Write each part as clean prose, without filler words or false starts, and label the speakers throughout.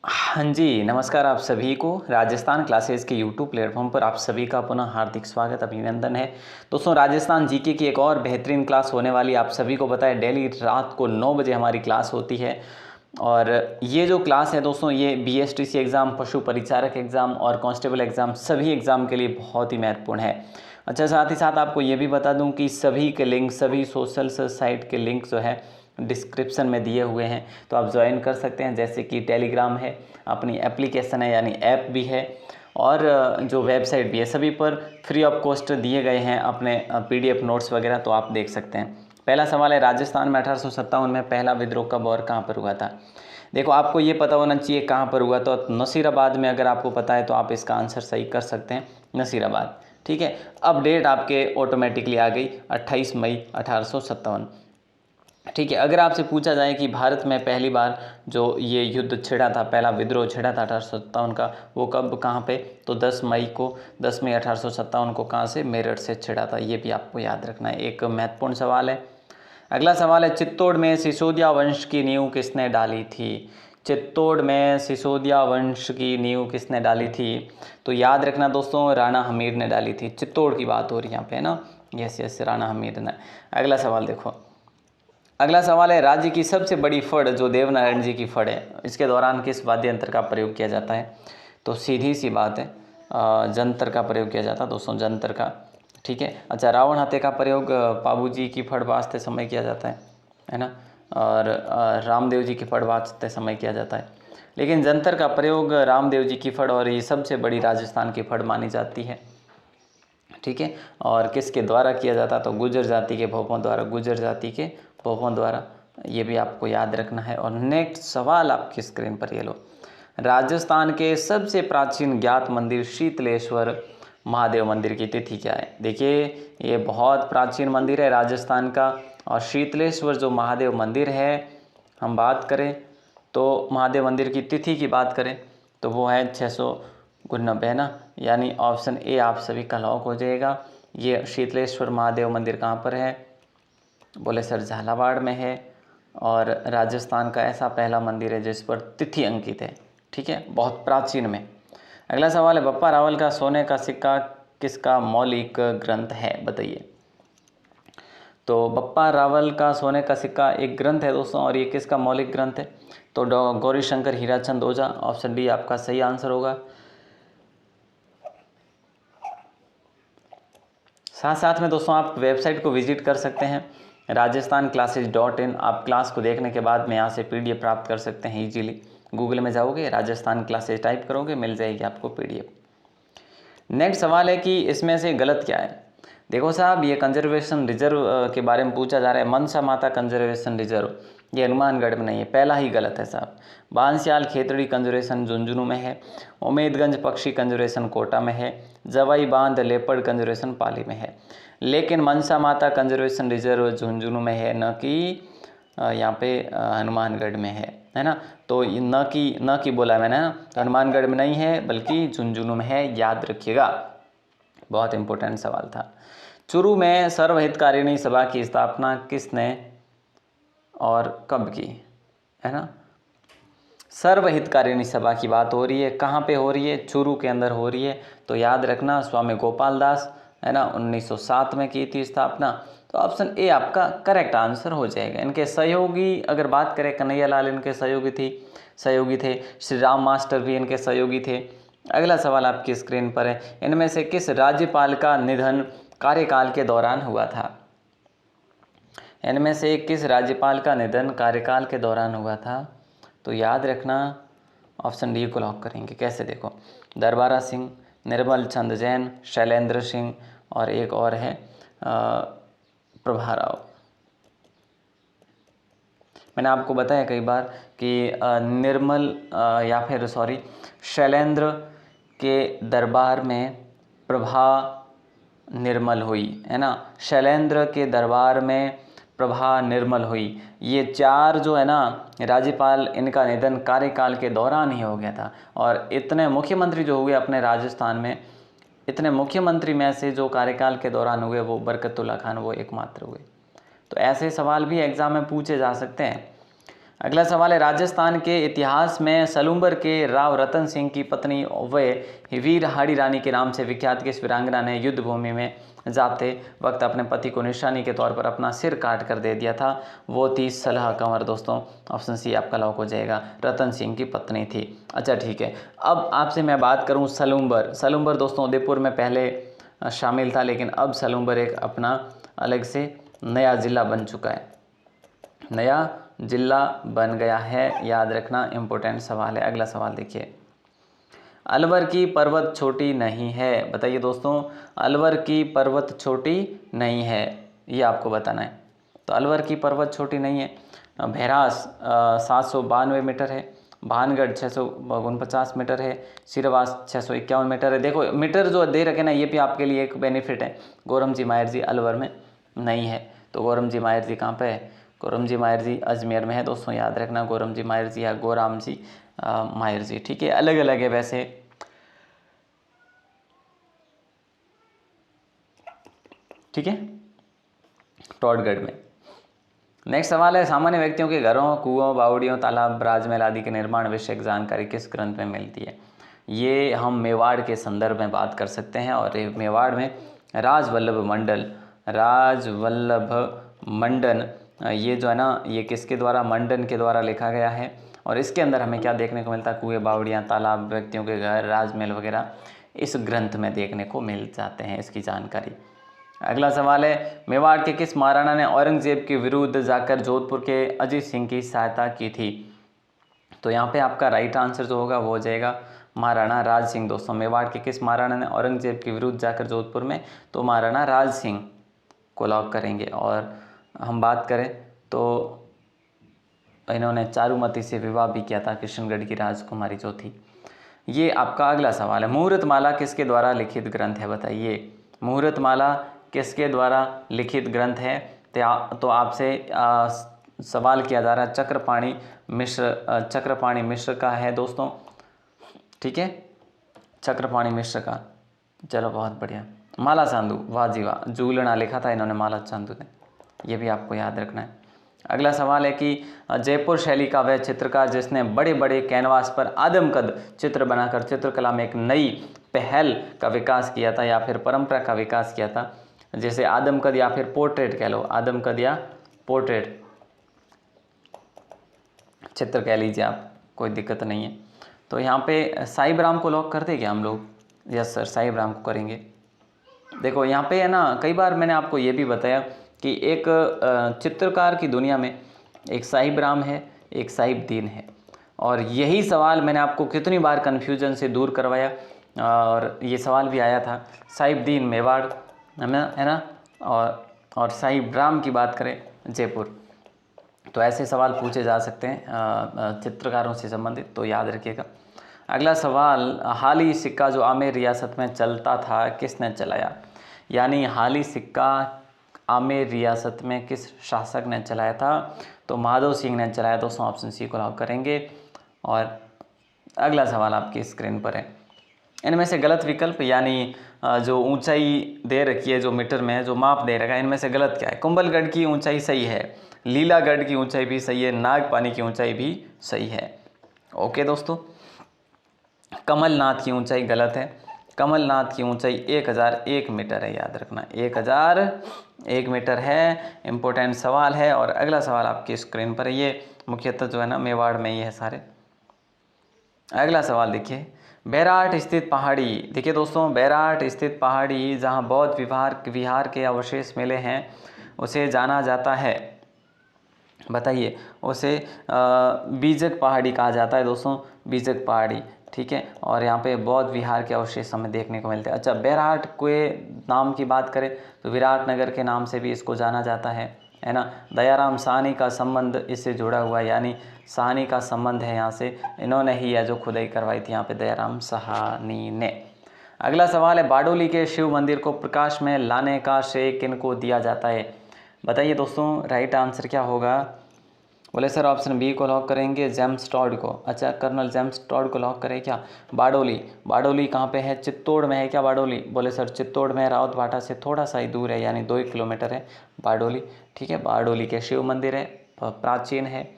Speaker 1: हाँ जी, नमस्कार आप सभी को। राजस्थान क्लासेस के यूट्यूब प्लेटफॉर्म पर आप सभी का पुनः हार्दिक स्वागत अभिनंदन है। दोस्तों, राजस्थान जीके की एक और बेहतरीन क्लास होने वाली, आप सभी को पता है डेली रात को 9 बजे हमारी क्लास होती है। और ये जो क्लास है दोस्तों, ये बीएसटीसी एग्ज़ाम, पशु परिचारक एग्ज़ाम और कांस्टेबल एग्ज़ाम, सभी एग्ज़ाम के लिए बहुत ही महत्वपूर्ण है। अच्छा, साथ ही साथ आपको ये भी बता दूं कि सभी के लिंक, सभी सोशल साइट के लिंक जो है डिस्क्रिप्शन में दिए हुए हैं, तो आप ज्वाइन कर सकते हैं। जैसे कि टेलीग्राम है, अपनी एप्लीकेशन है यानी ऐप भी है, और जो वेबसाइट भी है, सभी पर फ्री ऑफ कॉस्ट दिए गए हैं अपने पीडीएफ नोट्स वगैरह, तो आप देख सकते हैं। पहला सवाल है, राजस्थान में 1857 में पहला विद्रोह कब और कहाँ पर हुआ था? देखो, आपको ये पता होना चाहिए कहाँ पर हुआ, तो नसीराबाद में अगर आपको पता है तो आप इसका आंसर सही कर सकते हैं, नसीराबाद। ठीक है, अब डेट आपके ऑटोमेटिकली आ गई 28 मई 1857। ठीक है, अगर आपसे पूछा जाए कि भारत में पहली बार जो ये युद्ध छिड़ा था, पहला विद्रोह छिड़ा था 1857 का, वो कब कहाँ पे, तो 10 मई को, 10 मई 1857 को कहाँ से, मेरठ से छिड़ा था। ये भी आपको याद रखना है, एक महत्वपूर्ण सवाल है। अगला सवाल है, चित्तौड़ में सिसोदिया वंश की नींव किसने डाली थी? चित्तौड़ में सिसोदिया वंश की नींव किसने डाली थी? तो याद रखना दोस्तों, राणा हमीर ने डाली थी। चित्तौड़ की बात हो रही है यहाँ पे, है ना। यस यस, राणा हमीर ने। अगला सवाल देखो, अगला सवाल है, राज्य की सबसे बड़ी फड़ जो देवनारायण जी की फड़ है, इसके दौरान किस वाद्य यंत्र का प्रयोग किया जाता है? तो सीधी सी बात है, जंतर का प्रयोग किया जाता है दोस्तों, जंतर का। ठीक है। अच्छा, रावण हत्या का प्रयोग पाबू जी की फड़ वाजते समय किया जाता है ना, और रामदेव जी की फड़ वाजते समय किया जाता है। लेकिन जंतर का प्रयोग रामदेव जी की फड़, और ये सबसे बड़ी राजस्थान की फड़ मानी जाती है। ठीक है, और किसके द्वारा किया जाता, तो गुर्जर जाति के भोपों द्वारा, गुर्जर जाति के भोपों द्वारा। ये भी आपको याद रखना है। और नेक्स्ट सवाल आपकी स्क्रीन पर ये लो, राजस्थान के सबसे प्राचीन ज्ञात मंदिर शीतलेश्वर महादेव मंदिर की तिथि क्या है? देखिए, ये बहुत प्राचीन मंदिर है राजस्थान का, और शीतलेश्वर जो महादेव मंदिर है, हम बात करें तो महादेव मंदिर की तिथि की बात करें तो वो है 699, है ना। यानी ऑप्शन ए आप सभी का लॉक हो जाएगा। ये शीतलेश्वर महादेव मंदिर कहाँ पर है? बोले सर, झालावाड़ में है, और राजस्थान का ऐसा पहला मंदिर है जिस पर तिथि अंकित है। ठीक है, बहुत प्राचीन में। अगला सवाल है, बप्पा रावल का सोने का सिक्का किसका मौलिक ग्रंथ है? बताइए। तो बप्पा रावल का सोने का सिक्का एक ग्रंथ है दोस्तों, और ये किसका मौलिक ग्रंथ है? तो गौरी शंकर हीराचंद ओझा, ऑप्शन डी आपका सही आंसर होगा। साथ साथ में दोस्तों आप वेबसाइट को विजिट कर सकते हैं, rajasthanclasses.in। आप क्लास को देखने के बाद में यहाँ से पीडीएफ प्राप्त कर सकते हैं इजीली। गूगल में जाओगे, राजस्थान क्लासेस टाइप करोगे, मिल जाएगी आपको पीडीएफ। नेक्स्ट सवाल है कि इसमें से गलत क्या है? देखो साहब, ये कंजर्वेशन रिजर्व के बारे में पूछा जा रहा है। मनसा माता कंजर्वेशन रिजर्व, ये हनुमानगढ़ में नहीं है, पहला ही गलत है साहब। बांसियाल खेतड़ी कंजर्वेशन झुंझुनू में है। उम्मेदगंज पक्षी कंजर्वेशन कोटा में है। जवाई बांध लेपर्ड कंजर्वेशन पाली में है। लेकिन मनसा माता कंजर्वेशन रिजर्व झुंझुनू में है, न कि यहाँ पे हनुमानगढ़ में है ना। तो न की बोला मैंने ना, तो हनुमानगढ़ में नहीं है बल्कि झुंझुनू में है, याद रखिएगा। बहुत इंपॉर्टेंट सवाल था। चुरू में सर्वहितकारिणी सभा की स्थापना किसने और कब की, है ना। सर्वहितकारिणी सभा की बात हो रही है, कहाँ पे हो रही है? चुरू के अंदर हो रही है। तो याद रखना, स्वामी गोपाल दास, है ना, 1907 में की थी स्थापना। तो ऑप्शन ए आपका करेक्ट आंसर हो जाएगा। इनके सहयोगी अगर बात करें, कन्हैया लाल इनके सहयोगी थे। श्री राम मास्टर भी इनके सहयोगी थे। अगला सवाल आपकी स्क्रीन पर है, इनमें से किस राज्यपाल का निधन कार्यकाल के दौरान हुआ था? इनमें से किस राज्यपाल का निधन कार्यकाल के दौरान हुआ था? तो याद रखना, ऑप्शन डी को लॉक करेंगे। कैसे? देखो, दरबारा सिंह, निर्मल चंद जैन, शैलेंद्र सिंह, और एक और है प्रभा राव। मैंने आपको बताया कई बार कि या फिर शैलेंद्र के दरबार में प्रभा निर्मल हुई, है ना। शैलेंद्र के दरबार में प्रभा निर्मल हुई। ये चार जो है ना राज्यपाल, इनका निधन कार्यकाल के दौरान ही हो गया था। और इतने मुख्यमंत्री जो हुए अपने राजस्थान में, इतने मुख्यमंत्री में से जो कार्यकाल के दौरान हुए वो बरकतुल्ला खान, वो एकमात्र हुए। तो ऐसे सवाल भी एग्जाम में पूछे जा सकते हैं। अगला सवाल है, राजस्थान के इतिहास में सलूम्बर के राव रतन सिंह की पत्नी व वीर हाड़ी रानी के नाम से विख्यात किस वीरांगना ने युद्ध भूमि में जाते वक्त अपने पति को निशानी के तौर पर अपना सिर काट कर दे दिया था? वो थी सलह कंवर दोस्तों। ऑप्शन सी आपका लॉक हो जाएगा, रतन सिंह की पत्नी थी। अच्छा ठीक है, अब आपसे मैं बात करूं सलूम्बर। सलूम्बर दोस्तों उदयपुर में पहले शामिल था, लेकिन अब सलूम्बर एक अपना अलग से नया ज़िला बन चुका है, नया जिला बन गया है, याद रखना, इम्पोर्टेंट सवाल है। अगला सवाल देखिए, अलवर की पर्वत छोटी नहीं है। बताइए दोस्तों, अलवर की पर्वत छोटी नहीं है, ये आपको बताना है। तो अलवर की पर्वत छोटी नहीं है। भैरास 792 मीटर है, भानगढ़ 649 मीटर है, सिरवास 651 मीटर है। देखो मीटर जो दे रखे ना, ये भी आपके लिए एक बेनिफिट है। गोरमजी मायर जी अलवर में नहीं है, तो गोरमजी मायर जी कहाँ पे है? गोरमजी मायर जी अजमेर में है दोस्तों, याद रखना, गोरमजी मायर जी या गोराम जी मायर जी, ठीक है, अलग अलग है वैसे। ठीक है, टॉडगढ़ में। नेक्स्ट सवाल है, सामान्य व्यक्तियों के घरों, कुओं, बावड़ियों, तालाब, राजमहल आदि के निर्माण विषयक जानकारी किस ग्रंथ में मिलती है? ये हम मेवाड़ के संदर्भ में बात कर सकते हैं, और मेवाड़ में राजवल्लभ मंडन ये जो है ना, ये किसके द्वारा? मंडन के द्वारा लिखा गया है। और इसके अंदर हमें क्या देखने को मिलता है? कुएं, बावड़ियाँ, तालाब, व्यक्तियों के घर, राजमहल वगैरह इस ग्रंथ में देखने को मिल जाते हैं, इसकी जानकारी। अगला सवाल है, मेवाड़ के किस महाराणा ने औरंगजेब के विरुद्ध जाकर जोधपुर के अजीत सिंह की सहायता की थी? तो यहाँ पे आपका राइट आंसर जो होगा वो हो जाएगा महाराणा राज सिंह दोस्तों। मेवाड़ के किस महाराणा ने औरंगजेब के विरुद्ध जाकर जोधपुर में? तो महाराणा राज सिंह को लॉक करेंगे। और हम बात करें तो इन्होंने चारुमती से विवाह भी किया था, किशनगढ़ की राजकुमारी जो थी। ये आपका अगला सवाल है, मुहूर्तमाला किसके द्वारा लिखित ग्रंथ है? बताइए, मुहूर्तमाला किसके द्वारा लिखित ग्रंथ है? तो आपसे सवाल किया जा रहा है, चक्रपाणी मिश्र का है दोस्तों, ठीक है, चक्रपाणी मिश्र का। चलो बहुत बढ़िया। माला चांदू, वाह जी वाह, जूलना लिखा था इन्होंने, माला चांदू ने, ये भी आपको याद रखना है। अगला सवाल है कि जयपुर शैली का वह चित्रकार जिसने बड़े बड़े कैनवास पर आदमकद चित्र बनाकर चित्रकला में एक नई पहल का विकास किया था या फिर परंपरा का विकास किया था, जैसे आदमकद या फिर पोर्ट्रेट कह लो, आदमकद या पोर्ट्रेट चित्र कह लीजिए आप, कोई दिक्कत नहीं है। तो यहाँ पे साहिब राम को लॉक कर देंगे हम लोग? यस सर, साहिब राम को करेंगे। देखो यहाँ पे है ना, कई बार मैंने आपको ये भी बताया कि एक चित्रकार की दुनिया में एक साहिब राम है, एक साहिब दीन है, और यही सवाल मैंने आपको कितनी बार कन्फ्यूजन से दूर करवाया, और ये सवाल भी आया था, साहिब दीन मेवाड़ है ना, और साहिब राम की बात करें जयपुर। तो ऐसे सवाल पूछे जा सकते हैं चित्रकारों से संबंधित, तो याद रखिएगा। अगला सवाल, हाली सिक्का जो आमेर रियासत में चलता था किसने चलाया? यानी हाली सिक्का आमेर रियासत में किस शासक ने चलाया था? तो माधव सिंह ने चलाया दोस्तों, ऑप्शन सी को लॉक करेंगे। और अगला सवाल आपकी स्क्रीन पर है, इनमें से गलत विकल्प, यानी जो ऊंचाई दे रखी है, जो मीटर में जो माप दे रखा है, इनमें से गलत क्या है? कुंभलगढ़ की ऊंचाई सही है, लीलागढ़ की ऊंचाई भी सही है, नागपानी की ऊंचाई भी सही है। ओके दोस्तों, कमलनाथ की ऊंचाई गलत है, कमलनाथ की ऊंचाई 1001 मीटर है, याद रखना, 1001 मीटर है। इम्पोर्टेंट सवाल है। और अगला सवाल आपकी स्क्रीन पर है, ये मुख्यतः जो है ना मेवाड़ में ही है सारे। अगला सवाल देखिए, बैराट स्थित पहाड़ी, देखिए दोस्तों, बैराट स्थित पहाड़ी जहां बौद्ध विहार के अवशेष मिले हैं उसे जाना जाता है, बताइए, उसे बीजक पहाड़ी कहा जाता है दोस्तों, बीजक पहाड़ी, ठीक है। और यहाँ पे बौद्ध विहार के अवशेष हमें देखने को मिलते हैं। अच्छा, बैराट के नाम की बात करें तो विराटनगर के नाम से भी इसको जाना जाता है ना। दयाराम साहनी का संबंध इससे जुड़ा हुआ है, यानी साहनी का संबंध है यहाँ से, इन्होंने ही यह जो खुदाई करवाई थी यहाँ पे दयाराम साहनी ने। अगला सवाल है, बारडोली के शिव मंदिर को प्रकाश में लाने का श्रेय किनको दिया जाता है? बताइए दोस्तों, राइट आंसर क्या होगा? बोले सर ऑप्शन बी को लॉक करेंगे, जेम्स टॉड को। अच्छा, कर्नल जेम्स टॉड को लॉक करें क्या? बारडोली कहाँ पे है? चित्तौड़ में है क्या बारडोली? बोले सर चित्तौड़ में, रावत भाटा से थोड़ा सा ही दूर है, यानी 2 किलोमीटर है बारडोली, ठीक है। बारडोली के शिव मंदिर है, प्राचीन है।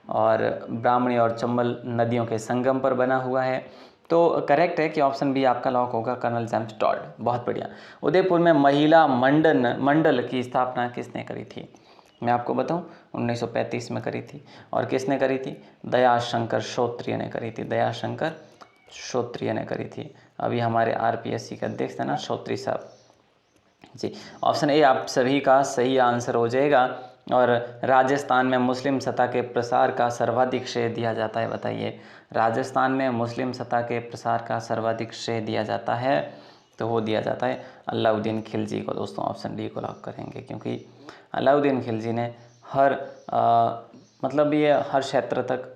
Speaker 1: और ब्राह्मणी और चंबल नदियों के संगम पर बना हुआ है। तो करेक्ट है कि ऑप्शन बी आपका लॉक होगा, कर्नल जेम्स टॉड। बहुत बढ़िया। उदयपुर में महिला मंडल की स्थापना किसने करी थी? मैं आपको बताऊं, 1935 में करी थी। और किसने करी थी? दयाशंकर श्रोत्रिय ने करी थी। दयाशंकर श्रोत्रिय ने करी थी। अभी हमारे आरपीएससी के अध्यक्ष थे ना, श्रोत्री साहब जी। ऑप्शन ए आप सभी का सही आंसर हो जाएगा। और राजस्थान में मुस्लिम सत्ता के प्रसार का सर्वाधिक श्रेय दिया जाता है, बताइए। राजस्थान में मुस्लिम सत्ता के प्रसार का सर्वाधिक श्रेय दिया जाता है, तो वो दिया जाता है अलाउद्दीन खिलजी को। दोस्तों ऑप्शन डी को लॉक करेंगे, क्योंकि अलाउद्दीन खिलजी ने मतलब ये हर क्षेत्र तक,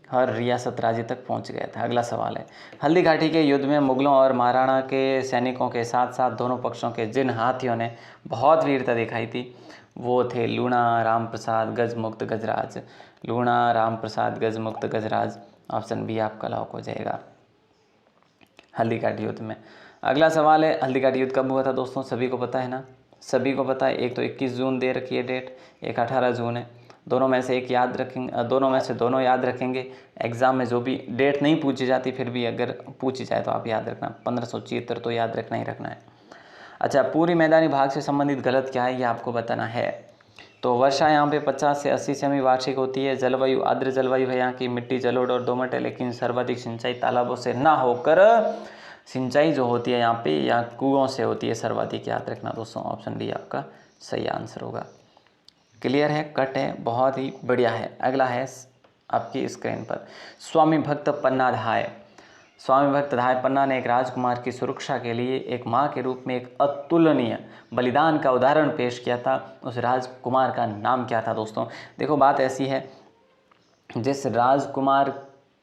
Speaker 1: हर रियासत राज्य तक पहुंच गया था। अगला सवाल है, हल्दी घाटी के युद्ध में मुगलों और महाराणा के सैनिकों के साथ साथ दोनों पक्षों के जिन हाथियों ने बहुत वीरता दिखाई थी वो थे लूणा, रामप्रसाद, गजमुक्त, गजराज। लूणा, रामप्रसाद, गजमुक्त, गजराज। ऑप्शन बी आपका लॉक हो जाएगा, हल्दी घाटी युद्ध में। अगला सवाल है, हल्दी घाटी युद्ध कब हुआ था? दोस्तों सभी को पता है ना, सभी को पता है। एक तो 21 जून दे रखी है डेट, एक 18 जून है। दोनों में से एक याद रखेंगे, दोनों में से दोनों याद रखेंगे। एग्जाम में जो भी डेट नहीं पूछी जाती, फिर भी अगर पूछी जाए तो आप याद रखना, 1576 तो याद रखना ही रखना है। अच्छा, पूरी मैदानी भाग से संबंधित गलत क्या है ये आपको बताना है। तो वर्षा यहाँ पे 50 से 80 सेमी वार्षिक होती है। जलवायु आर्द्र जलवायु है यहाँ की, मिट्टी जलोढ़ और दोमट है, लेकिन सर्वाधिक सिंचाई तालाबों से ना होकर सिंचाई जो होती है यहाँ पे या कुओं से होती है सर्वाधिक, याद रखना दोस्तों। ऑप्शन डी आपका सही आंसर होगा। क्लियर है, कट है, बहुत ही बढ़िया है। अगला है आपकी स्क्रीन पर, स्वामी भक्त पन्नाधाय। स्वामी भक्त धाय पन्ना ने एक राजकुमार की सुरक्षा के लिए एक माँ के रूप में एक अतुलनीय बलिदान का उदाहरण पेश किया था। उस राजकुमार का नाम क्या था? दोस्तों देखो, बात ऐसी है, जिस राजकुमार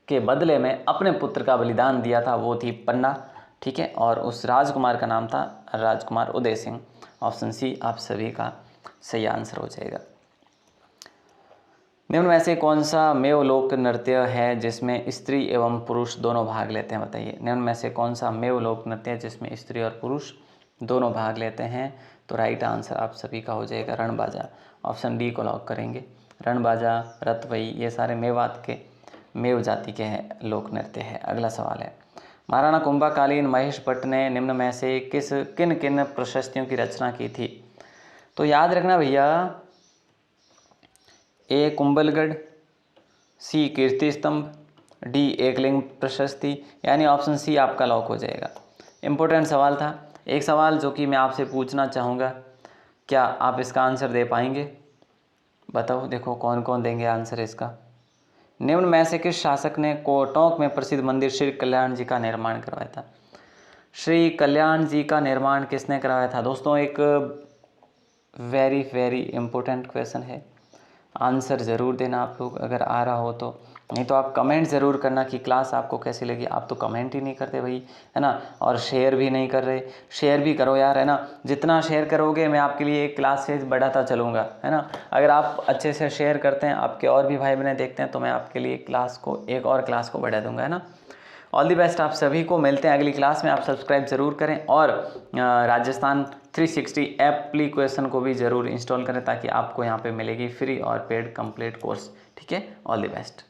Speaker 1: के बदले में अपने पुत्र का बलिदान दिया था वो थी पन्ना, ठीक है। और उस राजकुमार का नाम था राजकुमार उदय सिंह। ऑप्शन सी आप सभी का सही आंसर हो जाएगा। निम्न में से कौन सा मेवलोक नृत्य है जिसमें स्त्री एवं पुरुष दोनों भाग लेते हैं? बताइए, निम्न में से कौन सा मेवलोक नृत्य है जिसमें स्त्री और पुरुष दोनों भाग लेते हैं? तो राइट आंसर आप सभी का हो जाएगा रणबाजा। ऑप्शन डी को लॉक करेंगे। रणबाजा, रतवई, ये सारे मेवात के, मेव जाति के हैं लोक नृत्य है। अगला सवाल है, महाराणा कुंभाकालीन महेश भट्ट ने निम्न में से किन किन प्रशस्तियों की रचना की थी? तो याद रखना भैया, ए कुंभलगढ़, सी कीर्ति स्तंभ, डी एकलिंग प्रशस्ति, यानी ऑप्शन सी आपका लॉक हो जाएगा। इम्पोर्टेंट सवाल था, एक सवाल जो कि मैं आपसे पूछना चाहूँगा, क्या आप इसका आंसर दे पाएंगे? बताओ, देखो कौन कौन देंगे आंसर इसका। निम्न में से किस शासक ने टोंक में प्रसिद्ध मंदिर श्री कल्याण जी का निर्माण करवाया था? श्री कल्याण जी का निर्माण किसने करवाया था? दोस्तों एक वेरी वेरी इम्पोर्टेंट क्वेश्चन है, आंसर ज़रूर देना आप लोग अगर आ रहा हो तो, नहीं तो आप कमेंट ज़रूर करना कि क्लास आपको कैसी लगी। आप तो कमेंट ही नहीं करते भाई, है ना, और शेयर भी नहीं कर रहे। शेयर भी करो यार, है ना, जितना शेयर करोगे मैं आपके लिए एक क्लास से बढ़ाता चलूँगा, है ना। अगर आप अच्छे से शेयर करते हैं, आपके और भी भाई बहन देखते हैं, तो मैं आपके लिए क्लास को, एक और क्लास को बढ़ा दूँगा, है ना। ऑल दी बेस्ट आप सभी को, मिलते हैं अगली क्लास में। आप सब्सक्राइब ज़रूर करें और राजस्थान 360 एप्लीकेशन को भी ज़रूर इंस्टॉल करें, ताकि आपको यहाँ पे मिलेगी फ्री और पेड कंप्लीट कोर्स, ठीक है। All the best.